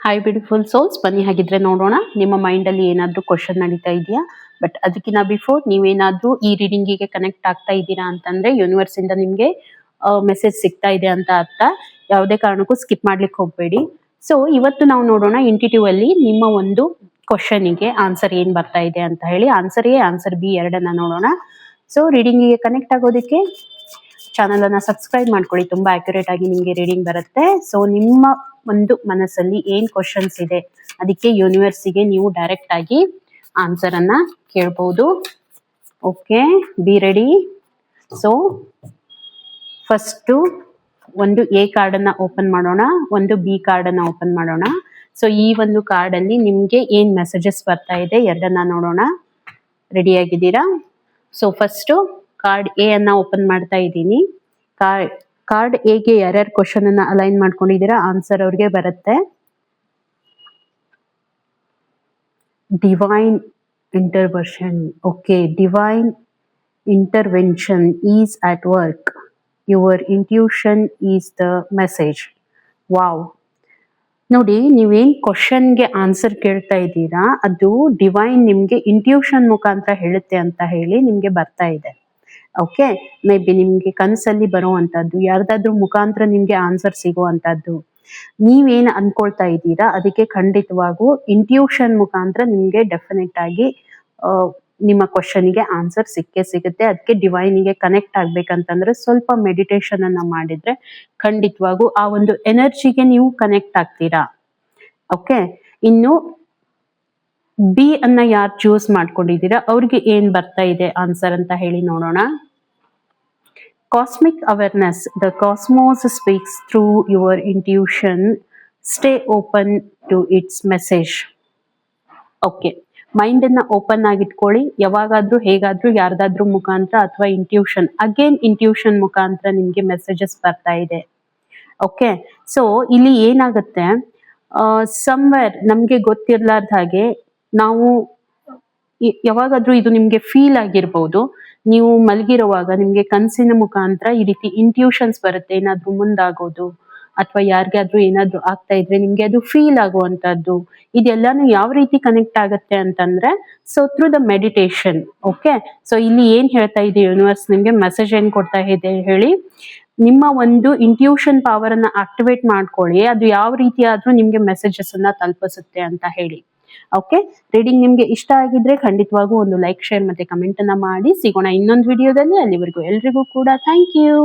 Hi beautiful souls, ಬನ್ನಿ ಹಾಗಿದ್ರೆ ನೋಡೋಣ ನಿಮ್ಮ ಮೈಂಡಲ್ಲಿ ಏನಾದರೂ ಕ್ವಶನ್ ನಡೀತಾ ಇದೆಯಾ. ಬಟ್ ಅದಕ್ಕಿಂತ ಬಿಫೋರ್ ನೀವೇನಾದರೂ ಈ ರೀಡಿಂಗಿಗೆ ಕನೆಕ್ಟ್ ಆಗ್ತಾ ಇದ್ದೀರಾ ಅಂತಂದ್ರೆ ಯೂನಿವರ್ಸಿಂದ ನಿಮಗೆ ಮೆಸೇಜ್ ಸಿಗ್ತಾ ಇದೆ ಅಂತ ಅರ್ಥ. ಯಾವುದೇ ಕಾರಣಕ್ಕೂ ಸ್ಕಿಪ್ ಮಾಡ್ಲಿಕ್ಕೆ ಹೋಗಬೇಡಿ. ಸೊ ಇವತ್ತು ನಾವು ನೋಡೋಣ ಇಂಟಿಟ್ಯೂವ್ ಅಲ್ಲಿ ನಿಮ್ಮ ಒಂದು ಕ್ವಶನಿಗೆ ಆನ್ಸರ್ ಏನು ಬರ್ತಾ ಇದೆ ಅಂತ ಹೇಳಿ. ಆನ್ಸರ್ ಎ, ಆನ್ಸರ್ ಬಿ ಎರಡನ್ನ ನೋಡೋಣ. ಸೊ ರೀಡಿಂಗಿಗೆ ಕನೆಕ್ಟ್ ಆಗೋದಕ್ಕೆ ಚಾನಲ್ ಅನ್ನ ಸಬ್ಸ್ಕ್ರೈಬ್ ಮಾಡ್ಕೊಳ್ಳಿ, ತುಂಬಾ ಅಕ್ಯುರೇಟ್ ಆಗಿ ನಿಮಗೆ ರೀಡಿಂಗ್ ಬರುತ್ತೆ. ಸೊ ನಿಮ್ಮ ಒಂದು ಮನಸ್ಸಲ್ಲಿ ಏನ್ ಕ್ವಶನ್ಸ್ ಇದೆ ಅದಕ್ಕೆ ಯೂನಿವರ್ಸಿಗೆ ನೀವು ಡೈರೆಕ್ಟ್ ಆಗಿ ಆನ್ಸರ್ ಅನ್ನ ಕೇಳ್ಬಹುದು. Okay, be ready. So first ಒಂದು ಎ ಕಾರ್ಡ್ ಅನ್ನ ಓಪನ್ ಮಾಡೋಣ, ಒಂದು ಬಿ ಕಾರ್ಡ್ ಅನ್ನ ಓಪನ್ ಮಾಡೋಣ. ಸೊ ಈ ಒಂದು ಕಾರ್ಡ್ ಅಲ್ಲಿ ನಿಮ್ಗೆ ಏನ್ ಮೆಸೇಜಸ್ ಬರ್ತಾ ಇದೆ ಎರಡನ್ನ ನೋಡೋಣ. ರೆಡಿ ಆಗಿದ್ದೀರಾ? ಸೊ ಫಸ್ಟ್ ಕಾರ್ಡ್ ಎ ಅನ್ನ ಓಪನ್ ಮಾಡ್ತಾ ಇದ್ದೀನಿ. ಕಾರ್ಡ್ ಎಗೆ ಯಾರ್ಯಾರು ಕ್ವಶನ್ ಅನ್ನ ಅಲೈನ್ ಮಾಡ್ಕೊಂಡಿದ್ದೀರಾ ಆನ್ಸರ್ ಅವ್ರಿಗೆ ಬರುತ್ತೆ. Divine intervention. Okay, divine intervention is at work. Your intuition is the message. Wow. ನೋಡಿ, ನೀವೇನ್ ಕ್ವಶನ್ಗೆ ಆನ್ಸರ್ ಕೇಳ್ತಾ ಇದ್ದೀರಾ ಅದು ಡಿವೈನ್ ನಿಮ್ಗೆ ಇಂಟ್ಯೂಷನ್ ಮುಖಾಂತರ ಹೇಳುತ್ತೆ ಅಂತ ಹೇಳಿ ನಿಮ್ಗೆ ಬರ್ತಾ ಇದೆ. ಓಕೆ, ಮೇ ಬಿ ನಿಮ್ಗೆ ಕನಸಲ್ಲಿ ಬರುವಂತದ್ದು, ಯಾರ್ದಾದ್ರೂ ಮುಖಾಂತರ ನಿಮ್ಗೆ ಆನ್ಸರ್ ಸಿಗುವಂತದ್ದು, ನೀವೇನ್ ಅನ್ಕೊಳ್ತಾ ಇದ್ದೀರಾ ಅದಕ್ಕೆ ಖಂಡಿತವಾಗೂ ಇಂಟ್ಯೂಷನ್ ಮುಖಾಂತರ ನಿಮ್ಗೆ ಡೆಫಿನೆಟ್ ಆಗಿ ನಿಮ್ಮ ಕ್ವಶನ್ಗೆ ಆನ್ಸರ್ ಸಿಕ್ಕೇ ಸಿಗುತ್ತೆ. ಅದಕ್ಕೆ ಡಿವೈನಿಗೆ ಕನೆಕ್ಟ್ ಆಗ್ಬೇಕಂತಂದ್ರೆ ಸ್ವಲ್ಪ ಮೆಡಿಟೇಷನ್ ಅನ್ನ ಮಾಡಿದ್ರೆ ಖಂಡಿತವಾಗೂ ಆ ಒಂದು ಎನರ್ಜಿಗೆ ನೀವು ಕನೆಕ್ಟ್ ಆಗ್ತೀರಾ. ಓಕೆ, ಇನ್ನು ಬಿ ಅನ್ನ ಯಾರು ಚೂಸ್ ಮಾಡ್ಕೊಂಡಿದ್ದೀರಾ ಅವ್ರಿಗೆ ಏನ್ ಬರ್ತಾ ಇದೆ ಆನ್ಸರ್ ಅಂತ ಹೇಳಿ ನೋಡೋಣ. Cosmic awareness. The cosmos speaks through your intuition. Stay open to its message. Okay, mind ಅನ್ನ ಓಪನ್ ಆಗಿಟ್ಕೊಳ್ಳಿ. ಯಾವಾಗಾದ್ರೂ ಹೇಗಾದ್ರೂ ಯಾರ್ದಾದ್ರೂ ಮುಖಾಂತರ ಅಥವಾ ಇಂಟ್ಯೂಷನ್, ಅಗೇನ್ ಇಂಟ್ಯೂಷನ್ ಮುಖಾಂತರ ನಿಮ್ಗೆ ಮೆಸೇಜಸ್ ಬರ್ತಾ ಇದೆ. ಓಕೆ, ಸೊ ಇಲ್ಲಿ ಏನಾಗುತ್ತೆ, ಸಮ್ವೇರ್ ನಮ್ಗೆ ಗೊತ್ತಿರ್ಲಾರ್ದ ಹಾಗೆ ನಾವು ಯಾವಾಗಾದ್ರೂ ಇದು ನಿಮ್ಗೆ ಫೀಲ್ ಆಗಿರ್ಬೋದು. ನೀವು ಮಲಗಿರುವಾಗ ನಿಮ್ಗೆ ಕನಸಿನ ಮುಖಾಂತರ ಈ ರೀತಿ ಇಂಟ್ಯೂಷನ್ಸ್ ಬರುತ್ತೆ, ಏನಾದ್ರೂ ಮುಂದಾಗೋದು ಅಥವಾ ಯಾರಿಗಾದ್ರೂ ಏನಾದ್ರೂ ಆಗ್ತಾ ಇದ್ರೆ ನಿಮ್ಗೆ ಅದು ಫೀಲ್ ಆಗುವಂತದ್ದು. ಇದೆಲ್ಲಾನು ಯಾವ ರೀತಿ ಕನೆಕ್ಟ್ ಆಗುತ್ತೆ ಅಂತಂದ್ರೆ so through the meditation. Okay, so ಇಲ್ಲಿ ಏನ್ ಹೇಳ್ತಾ ಇದೆ ಯೂನಿವರ್ಸ್ ನಿಮ್ಗೆ ಮೆಸೇಜ್ ಏನ್ ಕೊಡ್ತಾ ಇದೆ ಹೇಳಿ, ನಿಮ್ಮ ಒಂದು ಇಂಟ್ಯೂಷನ್ ಪವರ್ ಅನ್ನ ಆಕ್ಟಿವೇಟ್ ಮಾಡ್ಕೊಳ್ಳಿ, ಅದು ಯಾವ ರೀತಿ ಆದ್ರೂ ನಿಮ್ಗೆ ಮೆಸೇಜಸ್ ಅನ್ನ ತಲುಪಿಸುತ್ತೆ ಅಂತ ಹೇಳಿ. ಓಕೆ, ರೀಡಿಂಗ್ ನಿಮ್ಗೆ ಇಷ್ಟ ಆಗಿದ್ರೆ ಖಂಡಿತವಾಗೂ ಒಂದು ಲೈಕ್, ಶೇರ್ ಮತ್ತೆ ಕಮೆಂಟ್ ಅನ್ನ ಮಾಡಿ. ಸಿಗೋಣ ಇನ್ನೊಂದು ವಿಡಿಯೋದಲ್ಲಿ. ಅಲ್ಲಿವರೆಗೂ ಎಲ್ರಿಗೂ ಕೂಡ ಥ್ಯಾಂಕ್ ಯು.